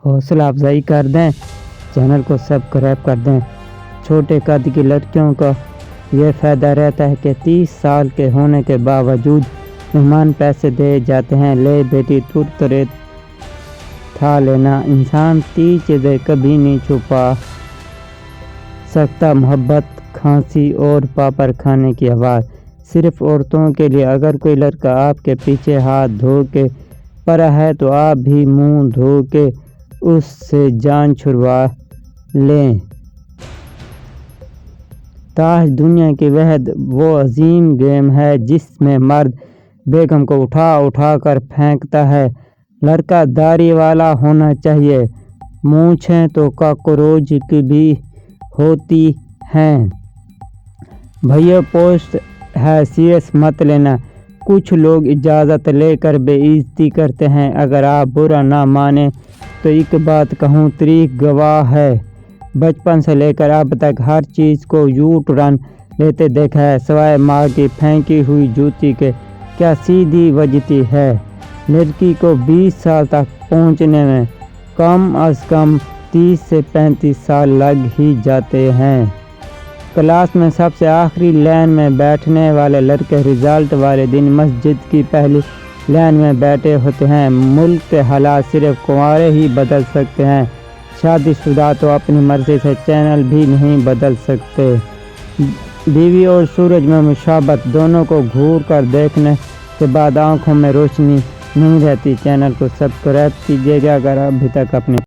حوصلہ افزائی کر دیں، چینل کو سبسکرائب کر دیں۔ چھوٹے قد کی لڑکیوں کا یہ فائدہ رہتا ہے کہ 30 سال کے ہونے کے باوجود مہمان پیسے دے جاتے ہیں۔ لے بیٹی ترے تھا لینا، انسان 30 چیزیں کبھی نہیں چھپا سکتا: محبت، کھانسی اور پاپڑ کھانے کی آواز۔ صرف عورتوں کے لیے، اگر کوئی لڑکا آپ کے پیچھے ہاتھ دھو کے پڑا ہے تو آپ بھی منہ دھو کے اس سے جان چھڑوا لیں۔ تاش دنیا کی واحد وہ عظیم گیم ہے جس میں مرد بیگم کو اٹھا اٹھا کر پھینکتا ہے۔ لڑکا داڑھی والا ہونا چاہیے، مونچھیں تو کاکروچ کی بھی ہوتی ہیں۔ بھائیو، پوسٹ ہے، سیریس مت لینا۔ کچھ لوگ اجازت لے کر بے عزتی کرتے ہیں۔ اگر آپ برا نہ مانیں تو ایک بات کہوں، تاریخ گواہ ہے، بچپن سے لے کر اب تک ہر چیز کو یو ٹرن لیتے دیکھا ہے، سوائے ماں کی پھینکی ہوئی جوتی کے۔ کیا سیدھی بجتی ہے؟ لڑکی کو 20 سال تک پہنچنے میں کم از کم 30 سے 35 سال لگ ہی جاتے ہیں۔ کلاس میں سب سے آخری لائن میں بیٹھنے والے لڑکے رزلٹ والے دن مسجد کی پہلی لائن میں بیٹھے ہوتے ہیں۔ ملک کے حالات صرف کنوارے ہی بدل سکتے ہیں، شادی شدہ تو اپنی مرضی سے چینل بھی نہیں بدل سکتے۔ بیوی اور سورج میں مشابہت، دونوں کو گھور کر دیکھنے کے بعد آنکھوں میں روشنی نہیں رہتی۔ چینل کو سبسکرائب کیجیے گا اگر ابھی تک اپنے